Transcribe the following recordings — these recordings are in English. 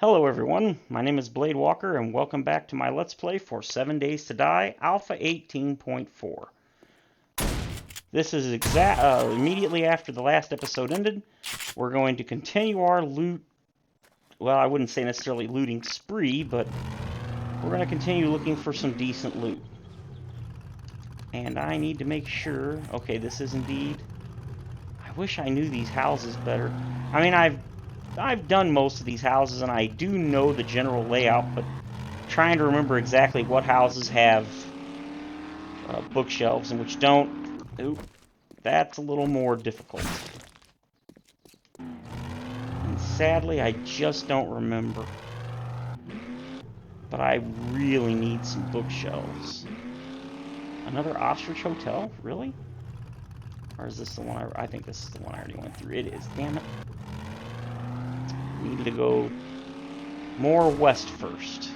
Hello everyone, my name is Blade Walker and welcome back to my Let's Play for 7 Days to Die, Alpha 18.4. This is immediately after the last episode ended. We're going to continue our loot, well, I wouldn't say necessarily looting spree, but we're going to continue looking for some decent loot. And I need to make sure, okay, this is indeed, I wish I knew these houses better. I mean, I've done most of these houses and I do know the general layout, but trying to remember exactly what houses have bookshelves and which don't, that's a little more difficult. And sadly, I just don't remember. But I really need some bookshelves. Another ostrich hotel? Really? Or is this the one I think this is the one I already went through. It is, damn it. Needed to go more west first.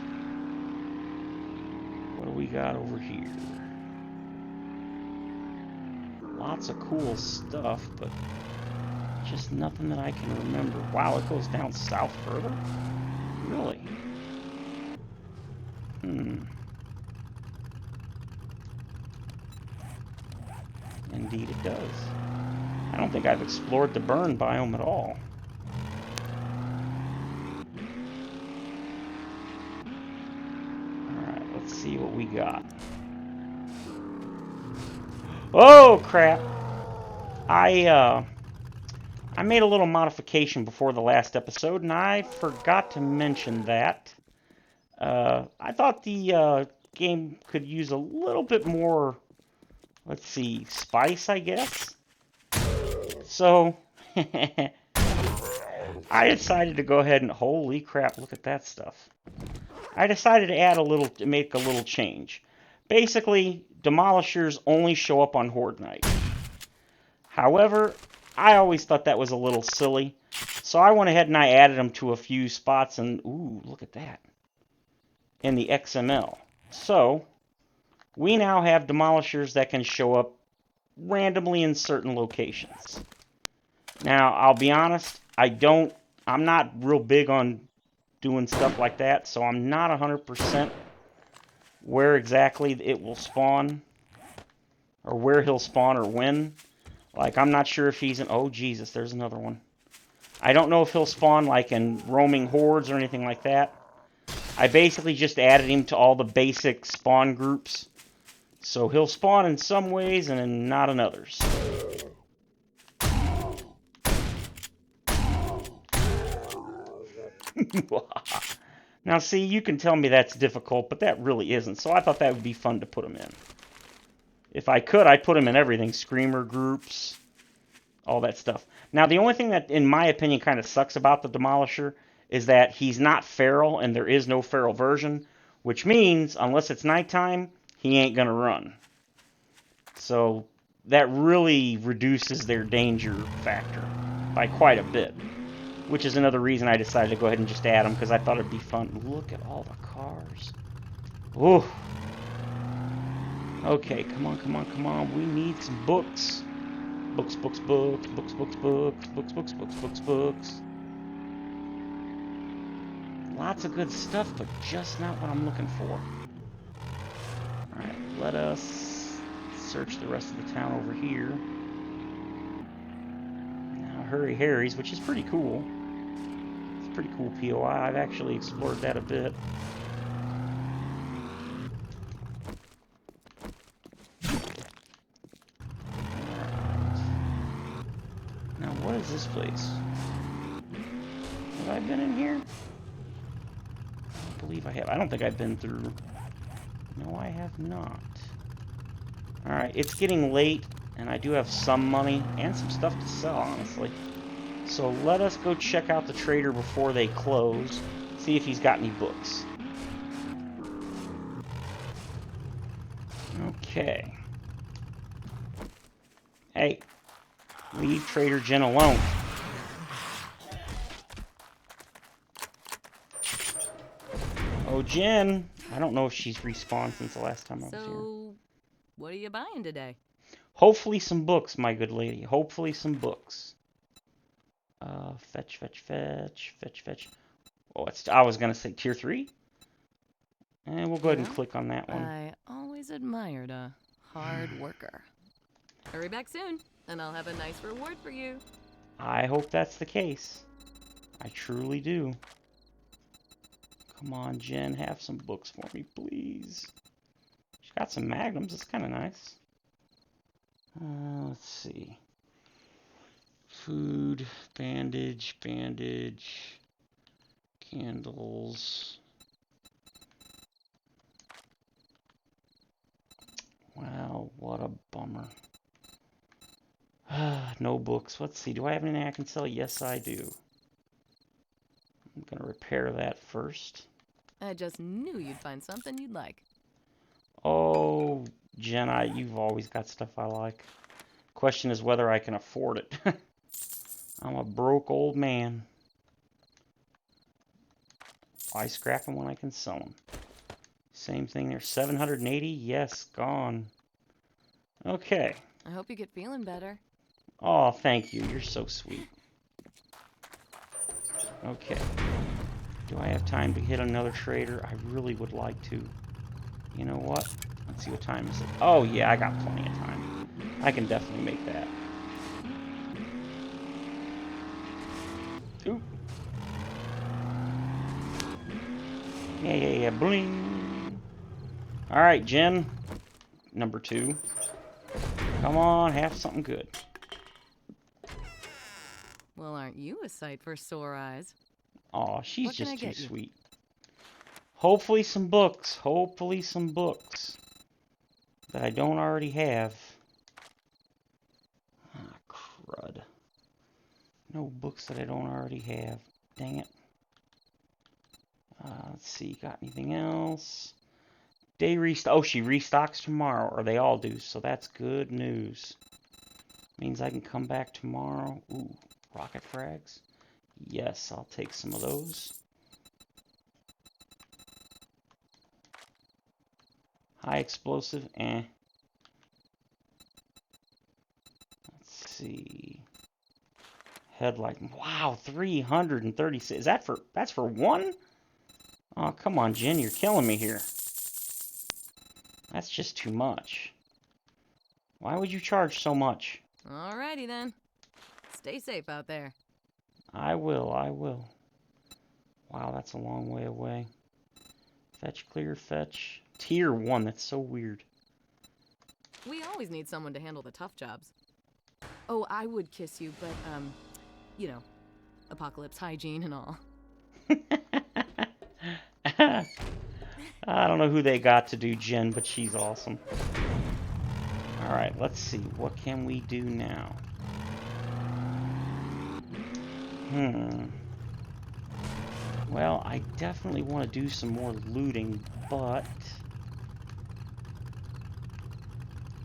What do we got over here? Lots of cool stuff, but just nothing that I can remember. Wow, it goes down south further? Really? Indeed it does. I don't think I've explored the burn biome at all. Alright, let's see what we got. Oh, crap! I made a little modification before the last episode, and I forgot to mention that. I thought the game could use a little bit more, let's see, spice, I guess? So, I decided to go ahead and, holy crap, look at that stuff. I decided to add to make a little change. Basically, demolishers only show up on Horde night. However, I always thought that was a little silly, so I went ahead and I added them to a few spots, and ooh, look at that, in the XML. So, we now have demolishers that can show up randomly in certain locations. Now, I'll be honest, I'm not real big on doing stuff like that, so I'm not 100% where exactly it will spawn, or where he'll spawn, or when. Like, I'm not sure if he's in, oh Jesus, there's another one. I don't know if he'll spawn like in roaming hordes or anything like that. I basically just added him to all the basic spawn groups. So he'll spawn in some ways and not in others. Now see, you can tell me that's difficult, but that really isn't. So I thought that would be fun to put him in. If I could, I'd put him in everything. Screamer groups, all that stuff. Now the only thing that, in my opinion, kind of sucks about the Demolisher is that he's not feral, and there is no feral version. Which means, unless it's nighttime, he ain't gonna run. So that really reduces their danger factor by quite a bit. Which is another reason I decided to go ahead and just add them, because I thought it'd be fun. Look at all the cars. Ooh. Okay, come on, come on, come on. We need some books. Books, books, books, books, books, books, books, books, books, books, books. Lots of good stuff, but just not what I'm looking for. Alright, let us search the rest of the town over here. Now, Hurry Harry's, which is pretty cool. Pretty cool POI. I've actually explored that a bit. Alright. Now, what is this place? Have I been in here? I believe I have. I don't think I've been through. No, I have not. Alright, it's getting late, and I do have some money and some stuff to sell, honestly. So let us go check out the trader before they close, see if he's got any books. Okay. Hey, leave Trader Jen alone. Oh, Jen, I don't know if she's respawned since the last time I was here. So, what are you buying today? Hopefully some books, my good lady. Hopefully some books. Fetch, fetch, fetch, fetch, fetch. Oh, I was going to say tier 3. And we'll go ahead and Well, click on that one. I always admired a hard worker. Hurry back soon, and I'll have a nice reward for you. I hope that's the case. I truly do. Come on, Jen, have some books for me, please. She's got some magnums. That's kind of nice. Let's see. Food, bandage, candles. Wow, what a bummer. No books. Let's see. Do I have anything I can sell? Yes, I do. I'm going to repair that first. I just knew you'd find something you'd like. Oh, Jenna, you've always got stuff I like. Question is whether I can afford it. I'm a broke old man. Why scrap them when I can sell them? Same thing there. 780? Yes, gone. Okay. I hope you get feeling better. Oh, thank you. You're so sweet. Okay. Do I have time to hit another trader? I really would like to. You know what? Let's see what time is it. Oh, yeah, I got plenty of time. I can definitely make that. Oop. Yeah, bling. Alright, Jen. Number 2. Come on, have something good. Well, aren't you a sight for sore eyes? Aw, she's What can I just too get you? sweet. Hopefully some books. Hopefully some books. That I don't already have. Ah, crud. No books that I don't already have. Dang it. Let's see, got anything else? Day restock. Oh, she restocks tomorrow, or they all do, so that's good news. Means I can come back tomorrow. Ooh, rocket frags. Yes, I'll take some of those. High explosive, eh. Let's see. Headlight. Wow, 336. Is that for, that's for one? Oh, come on, Jen, you're killing me here. That's just too much. Why would you charge so much? Alrighty then. Stay safe out there. I will, I will. Wow, that's a long way away. Fetch, clear, fetch. Tier 1, that's so weird. We always need someone to handle the tough jobs. Oh, I would kiss you, but, you know, apocalypse hygiene and all. I don't know who they got to do Jen, but she's awesome. Alright, let's see. What can we do now? Well, I definitely want to do some more looting, but...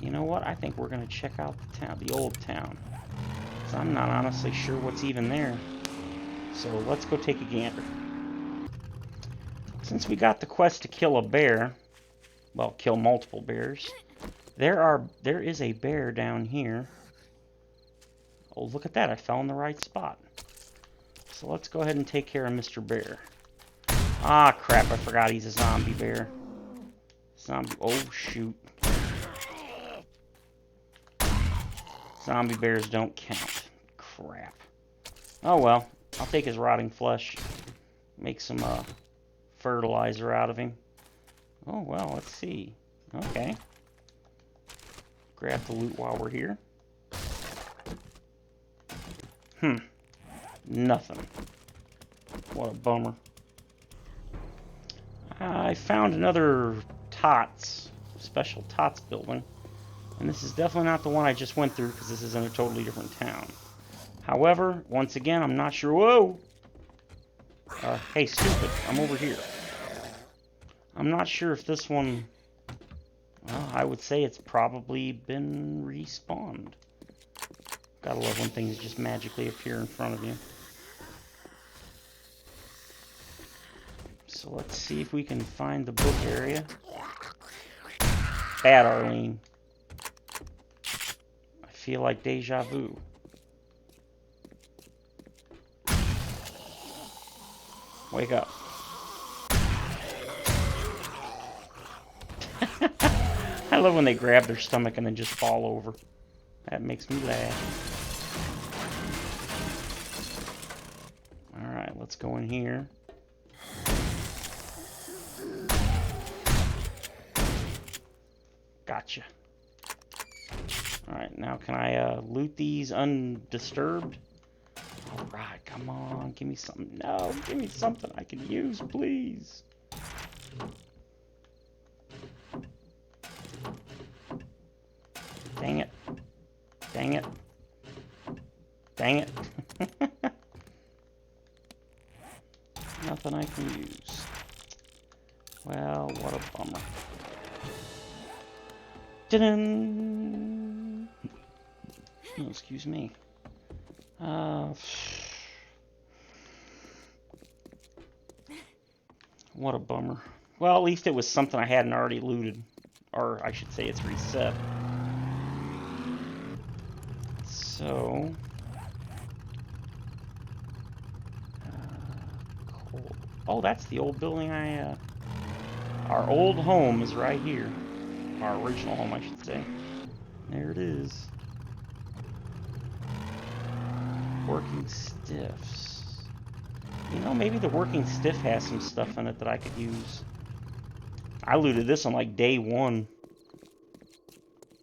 You know what? I think we're going to check out the town, the old town. Because I'm not honestly sure what's even there. So let's go take a gander. Since we got the quest to kill a bear, well, kill multiple bears, there is a bear down here. Oh, look at that. I fell in the right spot. So let's go ahead and take care of Mr. Bear. Ah, crap. I forgot he's a zombie bear. Zombie. Oh, shoot. Zombie bears don't count. Crap. Oh, well. I'll take his rotting flesh. Make some fertilizer out of him. Oh, well. Let's see. Okay. Grab the loot while we're here. Nothing. What a bummer. I found another TOTS, special TOTS building. And this is definitely not the one I just went through because this is in a totally different town. However, once again, I'm not sure. Whoa! Hey, stupid. I'm over here. I'm not sure if this one... Well, I would say it's probably been respawned. Gotta love when things just magically appear in front of you. So let's see if we can find the book area. Bad, Arlene. I feel like deja vu. Wake up. I love when they grab their stomach and then just fall over. That makes me laugh. Alright, let's go in here. Gotcha. Alright, now can I loot these undisturbed? Alright, come on, give me something. No, give me something I can use, please. Dang it. Dang it. Dang it. Nothing I can use. Well, what a bummer. Ta-da! Oh, excuse me. What a bummer. Well, at least it was something I hadn't already looted. Or I should say it's reset. So... cool. Oh, that's the old building our old home is right here. Our original home, I should say. There it is. Working stiffs. You know, maybe the working stiff has some stuff in it that I could use. I looted this on like day 1.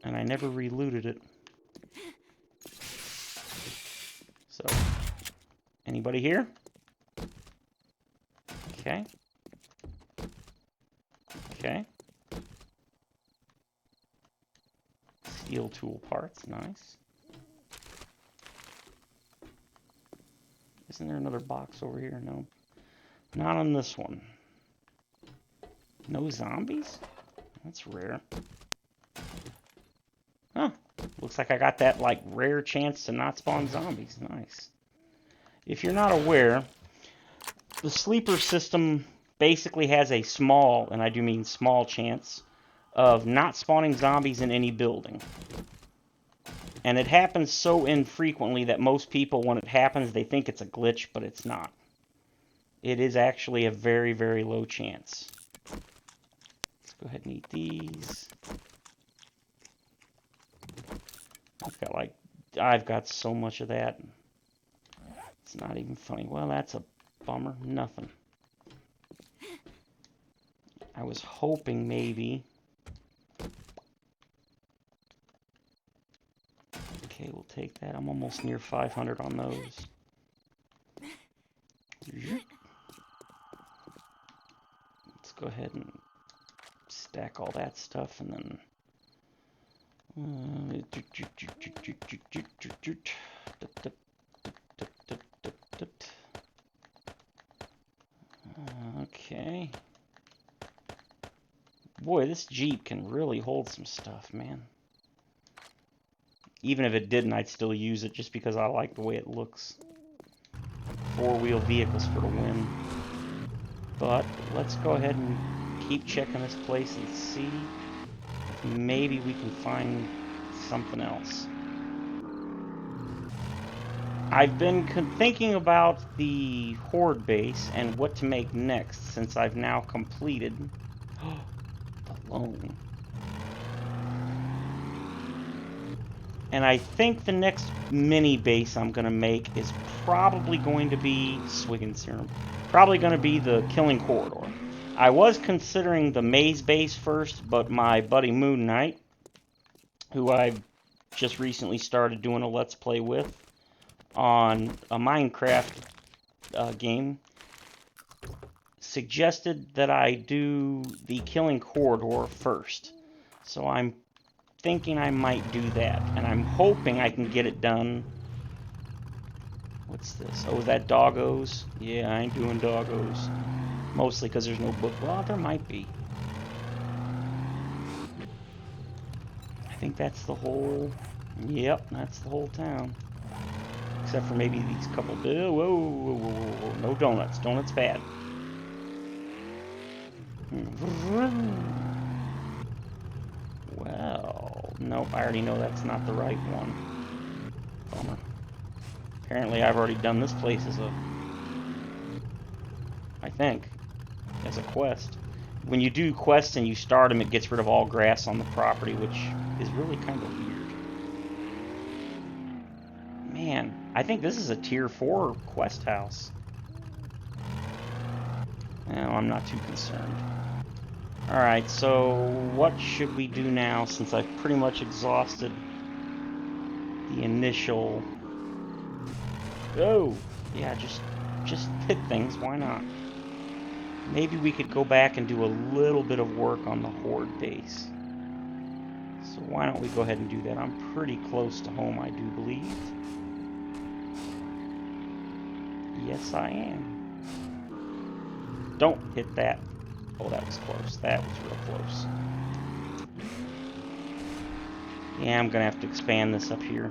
And I never re-looted it. So, anybody here? Okay. Okay. Steel tool parts, nice. Isn't there another box over here? No. Not on this one. No zombies? That's rare. Huh. Looks like I got that, like, rare chance to not spawn zombies. Nice. If you're not aware, the sleeper system basically has a small, and I do mean small, chance of not spawning zombies in any building. And it happens so infrequently that most people, when it happens, they think it's a glitch, but it's not. It is actually a very, very low chance. Let's go ahead and eat these. I've got so much of that. It's not even funny. Well, that's a bummer. Nothing. I was hoping maybe... Okay, we'll take that. I'm almost near 500 on those. Let's go ahead and stack all that stuff and then... Okay. Boy, this Jeep can really hold some stuff, man. Even if it didn't, I'd still use it just because I like the way it looks. 4-wheel vehicles for the win. But let's go ahead and keep checking this place and see if maybe we can find something else. I've been thinking about the Horde base and what to make next since I've now completed the loan. And I think the next mini base I'm going to make is probably going to be Swiggin Serum. Probably going to be the Killing Corridor. I was considering the Maze base first, but my buddy Moon Knight, who I've just recently started doing a Let's Play with on a Minecraft game, suggested that I do the Killing Corridor first. So I'm thinking I might do that, and I'm hoping I can get it done. What's this? Oh, is that doggos? Yeah, I ain't doing doggos. Mostly because there's no book. Well, there might be. I think that's the whole... Yep, that's the whole town. Except for maybe these couple... Whoa, whoa, whoa, whoa, whoa. No donuts. Donuts bad. Well, nope, I already know that's not the right one. Bummer. Apparently I've already done this place as a... I think, as a quest. When you do quests and you start them, it gets rid of all grass on the property, which is really kind of weird. Man, I think this is a tier 4 quest house. No, I'm not too concerned. Alright, so what should we do now since I've pretty much exhausted the initial... Oh! Yeah, just hit things, why not? Maybe we could go back and do a little bit of work on the Horde base. So why don't we go ahead and do that? I'm pretty close to home, I do believe. Yes, I am. Don't hit that. Oh, that was close. That was real close. Yeah, I'm gonna have to expand this up here.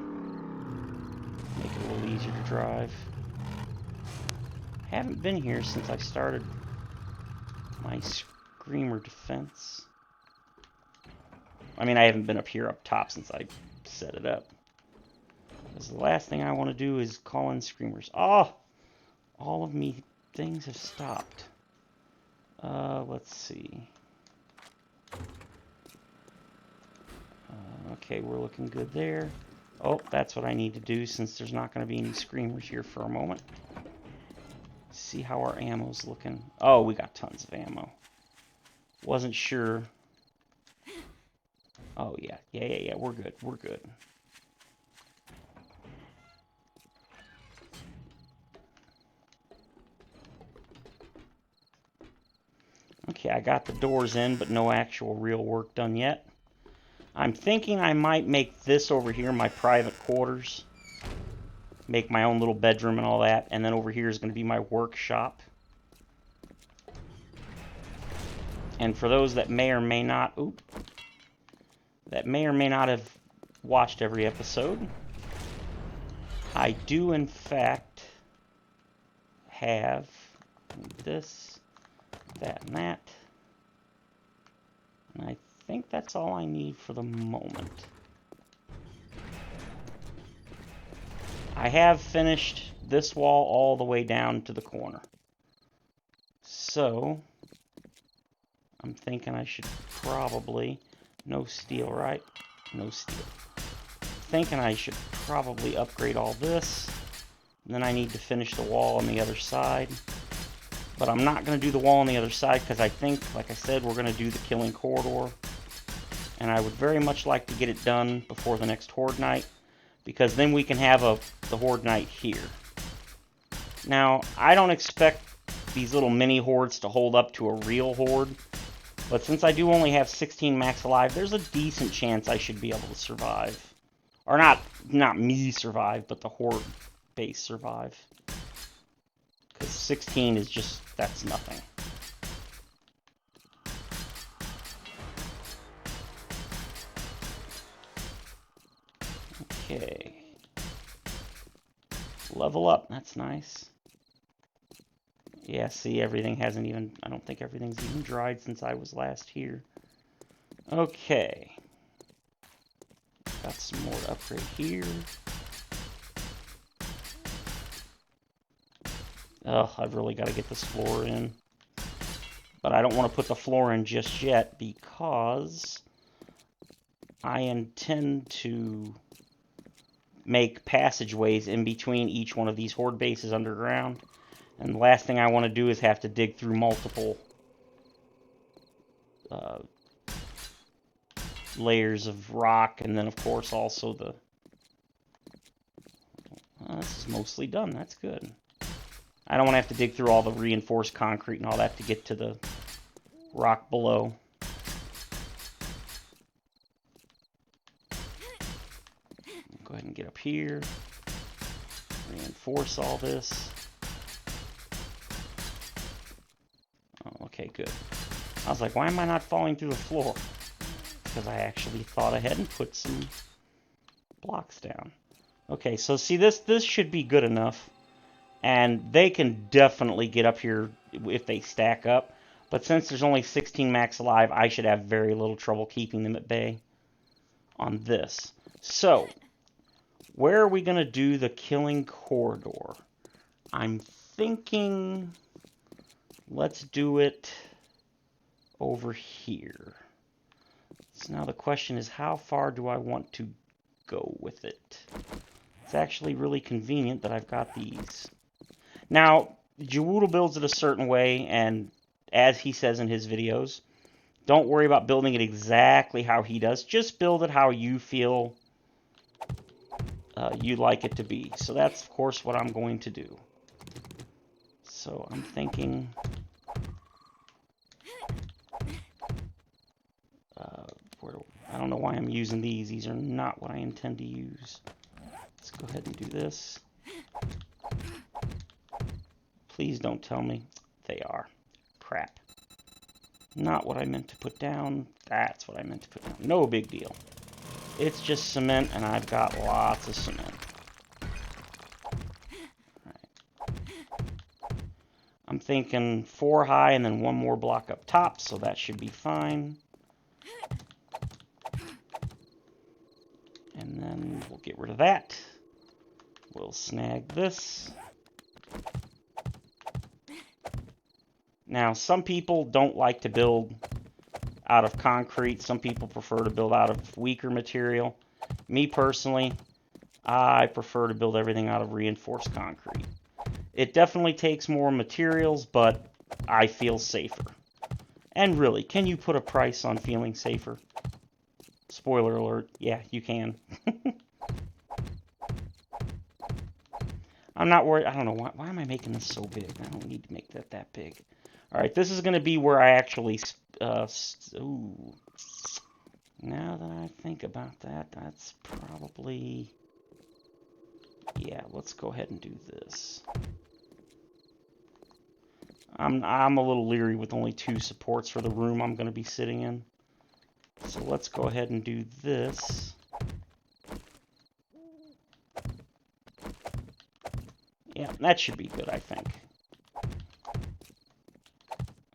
Make it a little easier to drive. Haven't been here since I started my Screamer defense. I mean, I haven't been up here up top since I set it up. Because the last thing I want to do is call in Screamers. Oh! All of me things have stopped. Let's see. Okay, we're looking good there. Oh, that's what I need to do since there's not going to be any Screamers here for a moment. See how our ammo's looking. Oh, we got tons of ammo. Wasn't sure. Oh, yeah. Yeah. We're good. We're good. Okay, I got the doors in, but no actual real work done yet. I'm thinking I might make this over here my private quarters. Make my own little bedroom and all that. And then over here is going to be my workshop. And for those that may or may not... Oop. That may or may not have watched every episode, I do in fact have this, that, and that. And I think that's all I need for the moment. I have finished this wall all the way down to the corner. So, I'm thinking I should probably... No steel, right? No steel. Thinking I should probably upgrade all this. And then I need to finish the wall on the other side. But I'm not going to do the wall on the other side because I think, like I said, we're going to do the killing corridor. And I would very much like to get it done before the next Horde night, because then we can have the Horde night here. Now, I don't expect these little mini Hordes to hold up to a real Horde. But since I do only have 16 max alive, there's a decent chance I should be able to survive. Or not me survive, but the Horde base survive. Because 16 is just, that's nothing. Okay. Level up, that's nice. Yeah, see, everything hasn't even... I don't think everything's even dried since I was last here. Okay. Got some more to upgrade here. Oh, I've really got to get this floor in. But I don't want to put the floor in just yet because I intend to make passageways in between each one of these Horde bases underground. And the last thing I want to do is have to dig through multiple layers of rock, and then of course also the... this is mostly done, that's good. I don't want to have to dig through all the reinforced concrete and all that to get to the rock below. Go ahead and get up here. Reinforce all this. Oh, okay, good. I was like, why am I not falling through the floor? Because I actually thought ahead and put some blocks down. Okay, so see, this should be good enough. And they can definitely get up here if they stack up. But since there's only 16 max alive, I should have very little trouble keeping them at bay on this. So, where are we going to do the killing corridor? I'm thinking let's do it over here. So now the question is, how far do I want to go with it? It's actually really convenient that I've got these. Now, Jawoodle builds it a certain way, and as he says in his videos, don't worry about building it exactly how he does. Just build it how you feel you'd like it to be. So that's, of course, what I'm going to do. So I'm thinking... I don't know why I'm using these. These are not what I intend to use. Let's go ahead and do this. Please don't tell me they are. Crap. Not what I meant to put down. That's what I meant to put down. No big deal. It's just cement, and I've got lots of cement. Right. I'm thinking 4 high and then 1 more block up top, so that should be fine. And then we'll get rid of that. We'll snag this. Now, some people don't like to build out of concrete. Some people prefer to build out of weaker material. Me personally, I prefer to build everything out of reinforced concrete. It definitely takes more materials, but I feel safer. And really, can you put a price on feeling safer? Spoiler alert, yeah, you can. I'm not worried. I don't know, why am I making this so big? I don't need to make that big. Alright, this is going to be where I actually... ooh. Now that I think about that, that's probably... Yeah, let's go ahead and do this. I'm a little leery with only 2 supports for the room I'm going to be sitting in. So let's go ahead and do this. Yeah, that should be good, I think.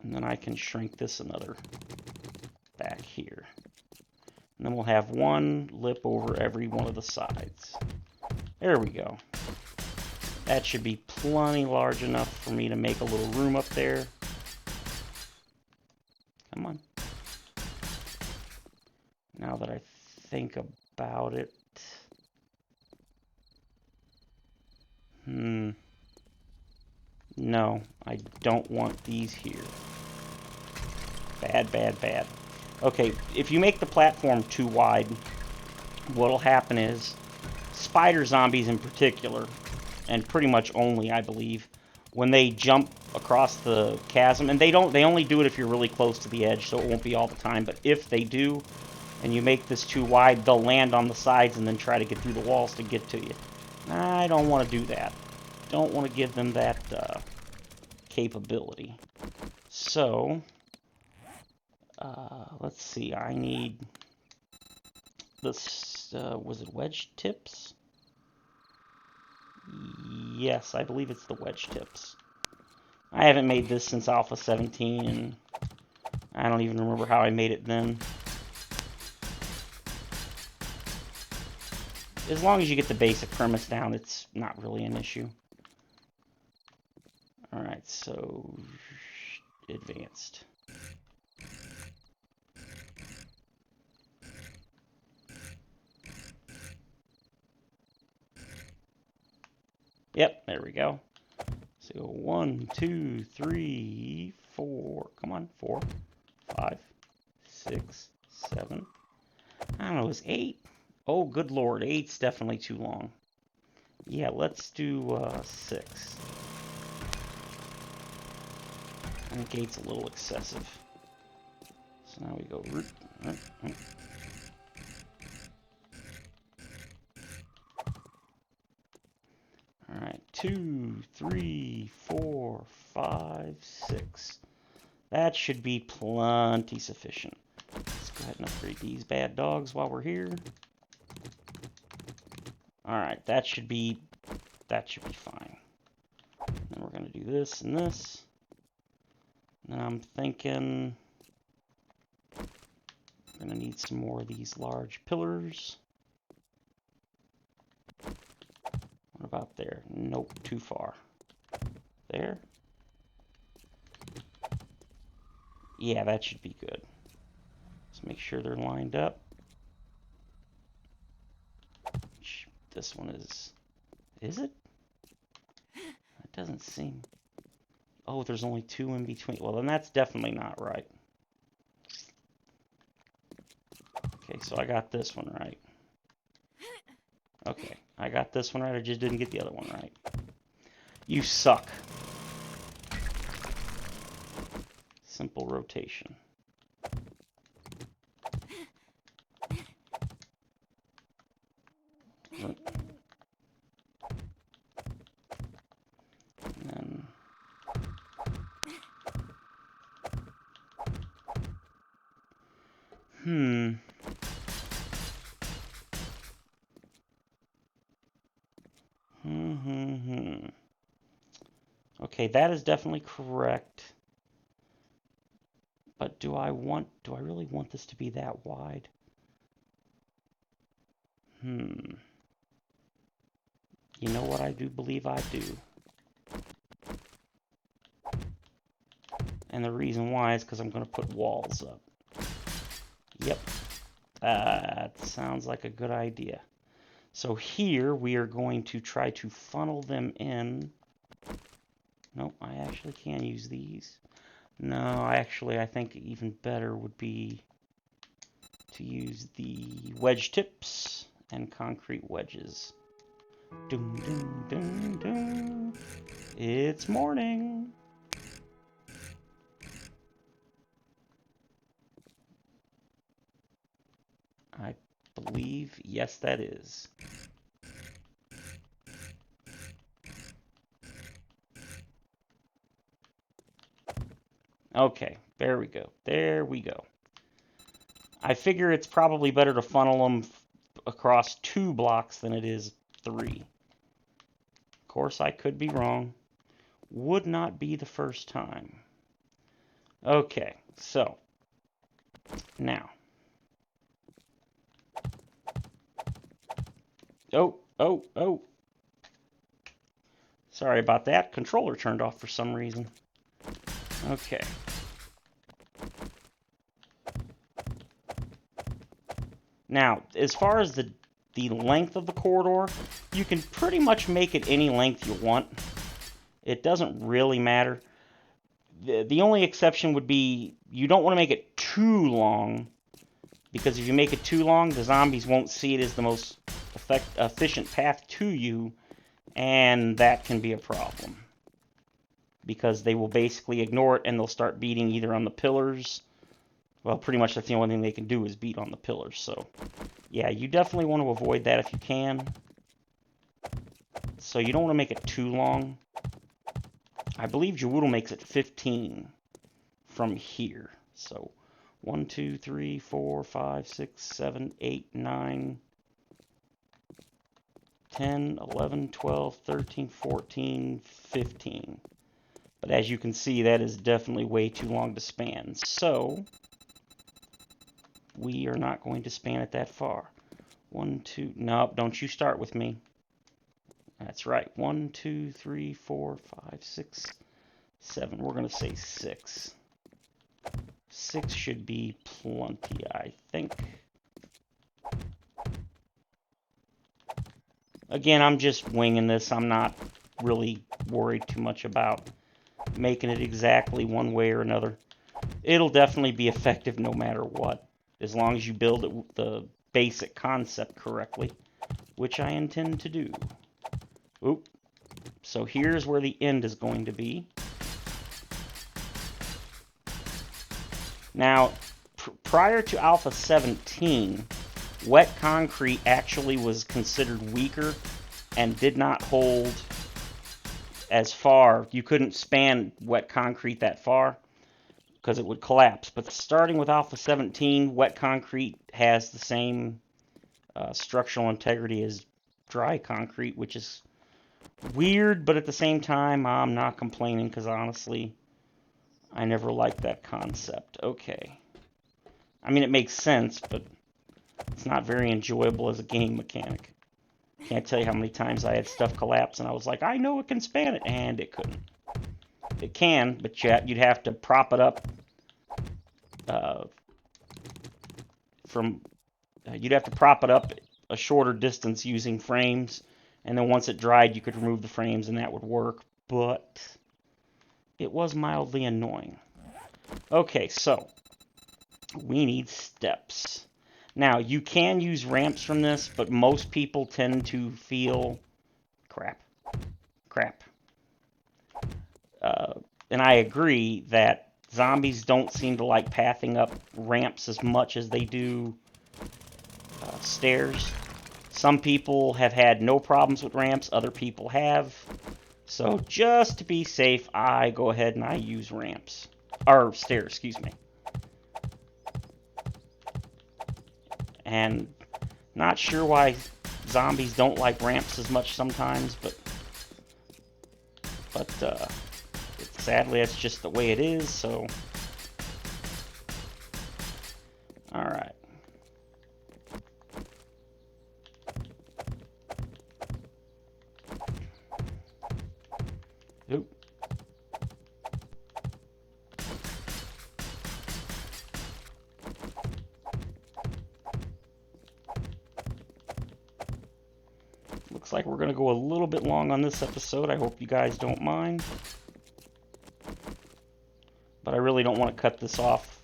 And then I can shrink this another back here. And then we'll have 1 lip over every one of the sides. There we go. That should be plenty large enough for me to make a little room up there. Come on. Now that I think about it. No, I don't want these here. Bad, bad, bad. Okay, if you make the platform too wide, what'll happen is spider zombies in particular, and pretty much only, I believe, when they jump across the chasm, and they only do it if you're really close to the edge, so it won't be all the time, but if they do, and you make this too wide, they'll land on the sides and then try to get through the walls to get to you. I don't want to do that. Don't want to give them that capability. So, let's see, I need this, was it wedge tips? Yes, I believe it's the wedge tips. I haven't made this since Alpha 17, and I don't even remember how I made it then. As long as you get the basic premise down, it's not really an issue. Alright, so advanced. Yep, there we go. So 1, 2, 3, 4. Come on, 4, 5, 6, 7. I don't know, is 8? Oh, good lord, 8's definitely too long. Yeah, let's do 6. I think 8's a little excessive. So now we go root. Alright, 2, 3, 4, 5, 6. That should be plenty sufficient. Let's go ahead and upgrade these bad dogs while we're here. Alright, that should be fine. Then we're going to do this and this. And I'm thinking we're going to need some more of these large pillars. What about there? Nope, too far. There. Yeah, that should be good. Let's make sure they're lined up. This one is... Is it? It doesn't seem... Oh, there's only 2 in between. Well, then that's definitely not right. Okay, so I got this one right. Okay, I got this one right. I just didn't get the other one right. You suck. Simple rotation. And then... Okay, that is definitely correct. But do I really want this to be that wide? You know what I do believe I do. And the reason why is because I'm going to put walls up. Yep. That sounds like a good idea. So here we are going to try to funnel them in. Nope, I actually can use these. No, I think even better would be to use the wedge tips and concrete wedges. Doom, doom, doom, doom. It's morning. I believe, yes, that is. Okay, there we go. There we go. I figure it's probably better to funnel them across 2 blocks than it is 3. Of course, I could be wrong. Would not be the first time. Okay, so now. Oh. Sorry about that. Controller turned off for some reason. Okay. Now, as far as the length of the corridor, you can pretty much make it any length you want. It doesn't really matter. The only exception would be you don't want to make it too long, because if you make it too long, the zombies won't see it as the most efficient path to you, and that can be a problem. Because they will basically ignore it, and they'll start beating either on the pillars. Well, pretty much that's the only thing they can do is beat on the pillars. So, yeah, you definitely want to avoid that if you can. So you don't want to make it too long. I believe Jawoodle makes it 15 from here. So 1, 2, 3, 4, 5, 6, 7, 8, 9, 10, 11, 12, 13, 14, 15. But as you can see, that is definitely way too long to span. So we are not going to span it that far. 1, 2, nope, don't you start with me. That's right. 1, 2, 3, 4, 5, 6, 7. We're going to say 6. 6 should be plenty, I think. Again, I'm just winging this. I'm not really worried too much about making it exactly one way or another. It'll definitely be effective no matter what, as long as you build it, the basic concept correctly, which I intend to do. Oop. So here's where the end is going to be. Now, prior to Alpha 17, wet concrete actually was considered weaker and did not hold as far. You couldn't span wet concrete that far because it would collapse. But starting with Alpha 17, wet concrete has the same structural integrity as dry concrete, which is weird, but at the same time, I'm not complaining because honestly, I never liked that concept. Okay. I mean, it makes sense, but it's not very enjoyable as a game mechanic. Can't tell you how many times I had stuff collapse and I was like, I know it can span it, and it couldn't. It can, but you'd have to prop it up uh, you'd have to prop it up a shorter distance using frames, and then once it dried, you could remove the frames, and that would work. But it was mildly annoying. Okay, so we need steps. Now, you can use ramps from this, but most people tend to feel crap. And I agree that zombies don't seem to like pathing up ramps as much as they do stairs. Some people have had no problems with ramps, other people have. So just to be safe, I go ahead and I use ramps. Or stairs, excuse me. And not sure why zombies don't like ramps as much sometimes, but sadly that's just the way it is, so. Alright. Oop. Looks like we're going to go a little bit long on this episode. I hope you guys don't mind. But I really don't want to cut this off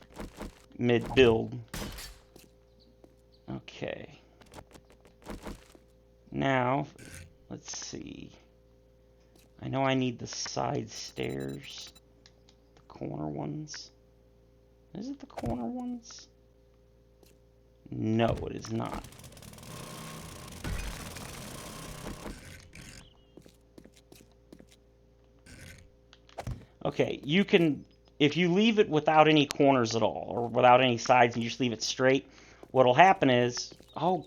mid-build. Okay. Now, let's see. I know I need the side stairs. The corner ones. Is it the corner ones? No, it is not. Okay, you can, if you leave it without any corners at all, or without any sides, and you just leave it straight, what'll happen is, oh,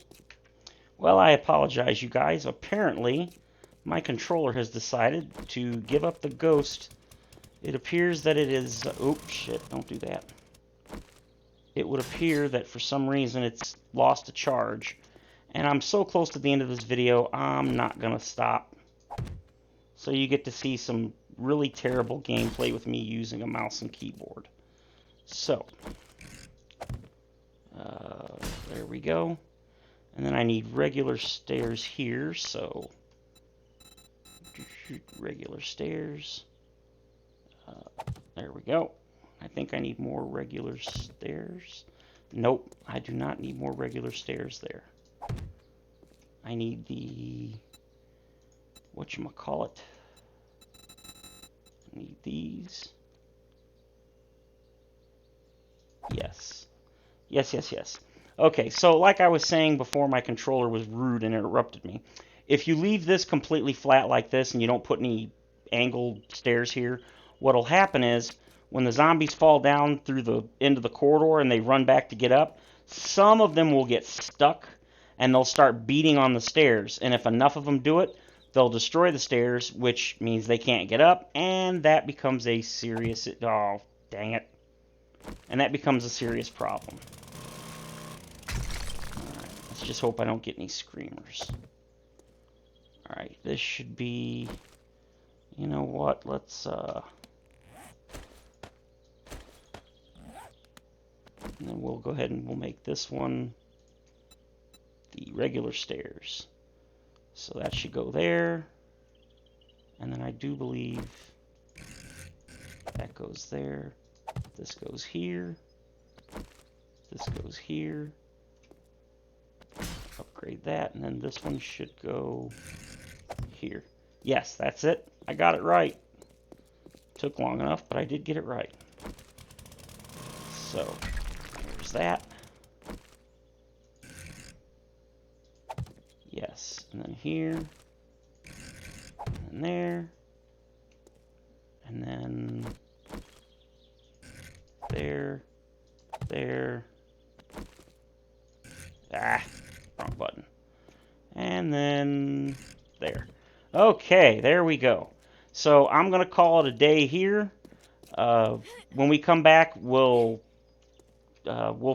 well, I apologize, you guys. Apparently, my controller has decided to give up the ghost. It appears that it is, oops, shit, don't do that. It would appear that for some reason it's lost a charge. And I'm so close to the end of this video, I'm not gonna stop. So you get to see some really terrible gameplay with me using a mouse and keyboard. So, there we go. And then I need regular stairs here, so regular stairs. There we go. I think I need more regular stairs. Nope, I do not need more regular stairs there. I need the, whatchamacallit, I need these. Yes. Yes. Okay, so like I was saying before, my controller was rude and interrupted me. If you leave this completely flat like this and you don't put any angled stairs here, what'll happen is when the zombies fall down through the end of the corridor and they run back to get up, some of them will get stuck and they'll start beating on the stairs. And if enough of them do it, they'll destroy the stairs, which means they can't get up, and that becomes a serious, oh, dang it. And that becomes a serious problem. Alright, let's just hope I don't get any screamers. Alright, this should be, you know what, let's, and then we'll go ahead and we'll make this one the regular stairs. So that should go there. And then I do believe that goes there. This goes here. This goes here. Upgrade that. And then this one should go here. Yes, that's it. I got it right. Took long enough, but I did get it right. So, there's that. Yes, and then here, and there, and then there, wrong button, and then there. Okay, there we go. So I'm going to call it a day here. When we come back, we'll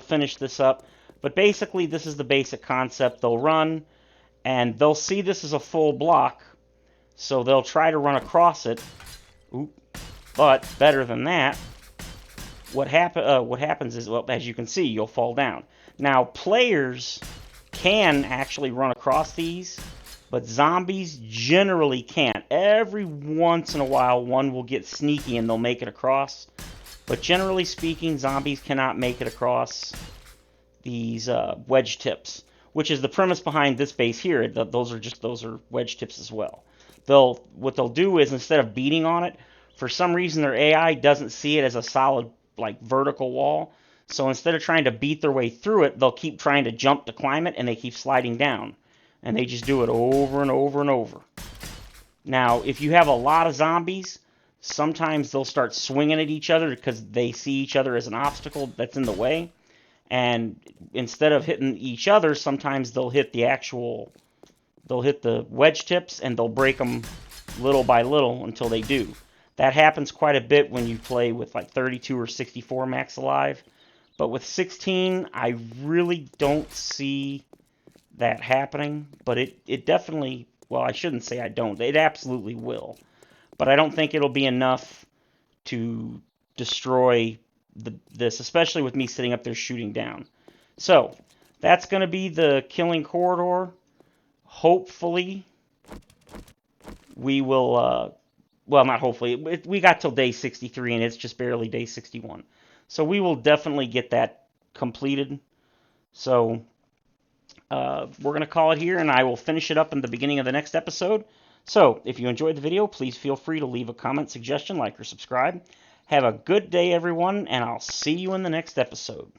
finish this up. But basically, this is the basic concept. They'll run, and they'll see this as a full block, so they'll try to run across it. Oop. But better than that, what happens is, well, as you can see, you'll fall down. Now, players can actually run across these, but zombies generally can't. Every once in a while, one will get sneaky and they'll make it across. But generally speaking, zombies cannot make it across these wedge tips, which is the premise behind this base here. Those are wedge tips as well. What they'll do is, instead of beating on it, for some reason their AI doesn't see it as a solid, like, vertical wall. So instead of trying to beat their way through it, they'll keep trying to jump to climb it, and they keep sliding down. And they just do it over and over and over. Now, if you have a lot of zombies, sometimes they'll start swinging at each other because they see each other as an obstacle that's in the way. And instead of hitting each other, sometimes they'll hit the wedge tips, and they'll break them little by little until they do. That happens quite a bit when you play with like 32 or 64 max alive. But with 16, I really don't see that happening. But it definitely, well, I shouldn't say I don't. It absolutely will. But I don't think it'll be enough to destroy this, especially with me sitting up there shooting down. So, that's going to be the killing corridor. Hopefully, we will, well, not hopefully, we got till day 63, and it's just barely day 61. So we will definitely get that completed. So, we're going to call it here, and I will finish it up in the beginning of the next episode. So, if you enjoyed the video, please feel free to leave a comment, suggestion, like, or subscribe. Have a good day, everyone, and I'll see you in the next episode.